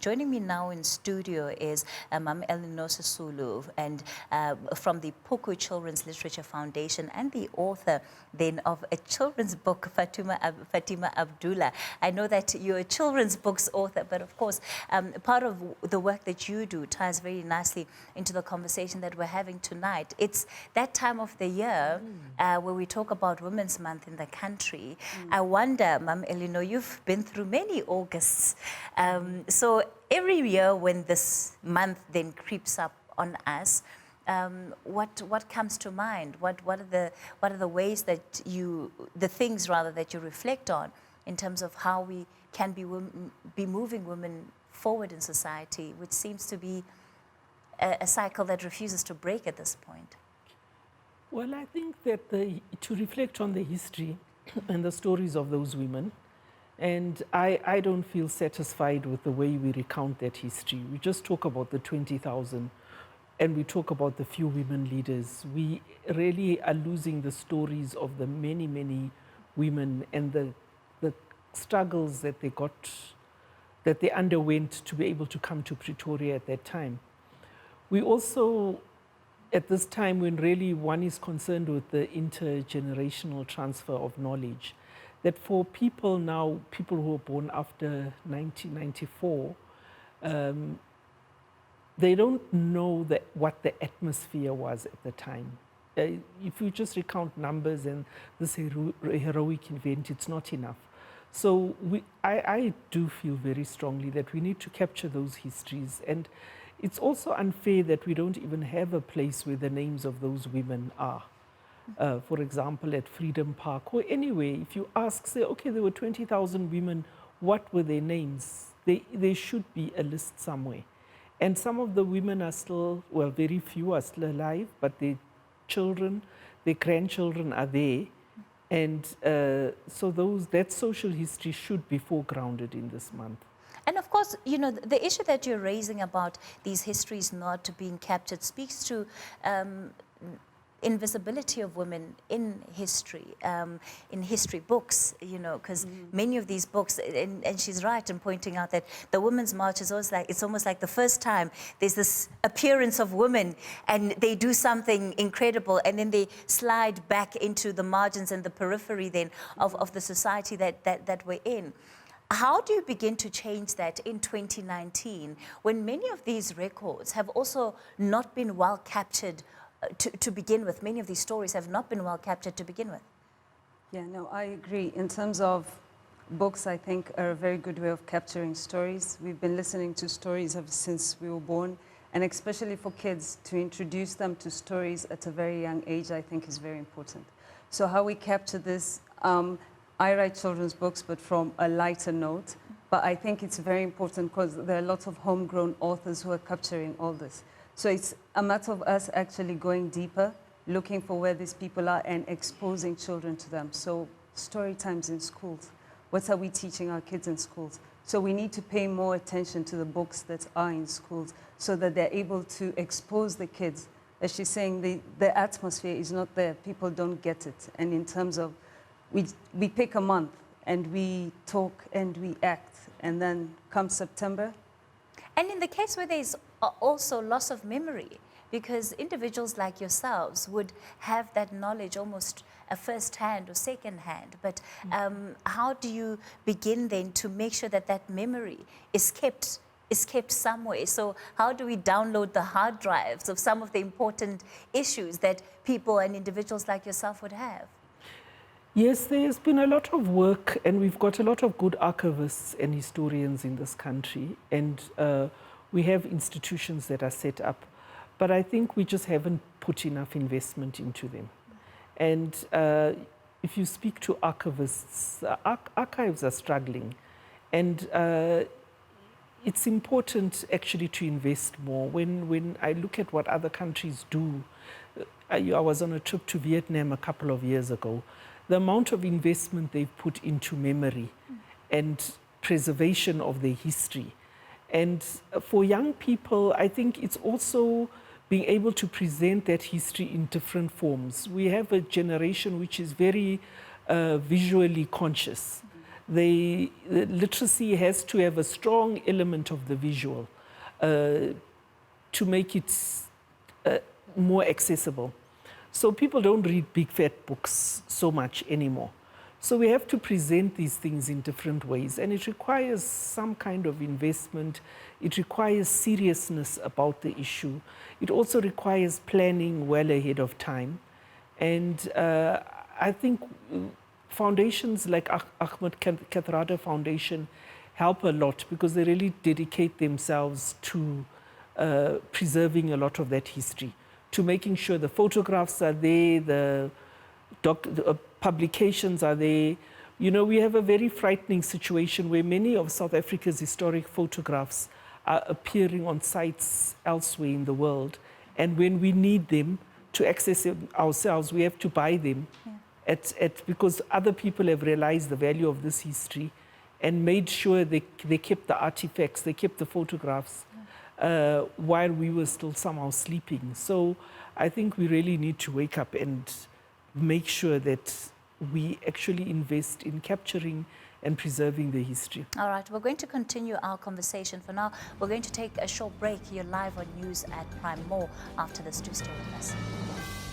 Joining me now in studio is Mam Elinor Sisulu, and from the Puku Children's Literature Foundation, and the author then of a children's book, Fatuma Abdullah. I know that you're a children's books author, but of course, part of the work that you do ties very nicely into the conversation that we're having tonight. It's that time of the year where we talk about Women's Month in the country. I wonder, Mam Elinor, you've been through many Augusts. So every year when this month then creeps up on us, what comes to mind? What are the ways that the things rather that you reflect on in terms of how we can be moving women forward in society, which seems to be a cycle that refuses to break at this point? Well, I think that to reflect on the history and the stories of those women. And I don't feel satisfied with the way we recount that history. We just talk about the 20,000 and we talk about the few women leaders. We really are losing the stories of the many, many women and the struggles that they underwent to be able to come to Pretoria at that time. We also, at this time when really one is concerned with the intergenerational transfer of knowledge, that for people now, people who were born after 1994, they don't know what the atmosphere was at the time. If you just recount numbers and this heroic event, it's not enough. So I do feel very strongly that we need to capture those histories. And it's also unfair that we don't even have a place where the names of those women are. For example, at Freedom Park or anywhere, if you ask, say, okay, there were 20,000 women, what were their names? There should be a list somewhere. And some of the women are still, well, very few are still alive, but their children, their grandchildren are there. And so that social history should be foregrounded in this month. And of course, you know, the issue that you're raising about these histories not being captured speaks to invisibility of women in history books, you know, because many of these books, and she's right in pointing out that the Women's March is always it's almost like the first time there's this appearance of women and they do something incredible and then they slide back into the margins and the periphery then of the society that we're in. How do you begin to change that in 2019 when many of these records have also not been well captured to begin with? Many of these stories have not been well captured to begin with. Yeah, no, I agree. In terms of books, I think are a very good way of capturing stories. We've been listening to stories ever since we were born, and especially for kids, to introduce them to stories at a very young age, I think is very important. So how we capture this, I write children's books, but from a lighter note. But I think it's very important because there are lots of homegrown authors who are capturing all this. So it's a matter of us actually going deeper, looking for where these people are and exposing children to them. So story times in schools. What are we teaching our kids in schools? So we need to pay more attention to the books that are in schools so that they're able to expose the kids. As she's saying, the atmosphere is not there. People don't get it. And in terms of, we pick a month and we talk and we act. And then come September. And in the case where there's also loss of memory, because individuals like yourselves would have that knowledge almost first hand or second hand. But how do you begin then to make sure that that memory is kept somewhere? So how do we download the hard drives of some of the important issues that people and individuals like yourself would have? Yes, there's been a lot of work, and we've got a lot of good archivists and historians in this country, and we have institutions that are set up, but I think we just haven't put enough investment into them. And if you speak to archivists, archives are struggling, and it's important actually to invest more. When I look at what other countries do, I was on a trip to Vietnam a couple of years ago. The amount of investment they've put into memory and preservation of their history. And for young people, I think it's also being able to present that history in different forms. We have a generation which is very visually conscious. The literacy has to have a strong element of the visual to make it more accessible. So people don't read big fat books so much anymore. So we have to present these things in different ways, and it requires some kind of investment. It requires seriousness about the issue. It also requires planning well ahead of time. And I think foundations like Ahmed Kathrada Foundation help a lot because they really dedicate themselves to preserving a lot of that history, to making sure the photographs are there, the publications are there. You know, we have a very frightening situation where many of South Africa's historic photographs are appearing on sites elsewhere in the world. And when we need them to access them ourselves, we have to buy them because other people have realized the value of this history and made sure they kept the artifacts, they kept the photographs while we were still somehow sleeping. So I think we really need to wake up and make sure that we actually invest in capturing and preserving the history. All right, we're going to continue our conversation. For now, we're going to take a short break. You're live on News at Prime. More after this. Do stay with us.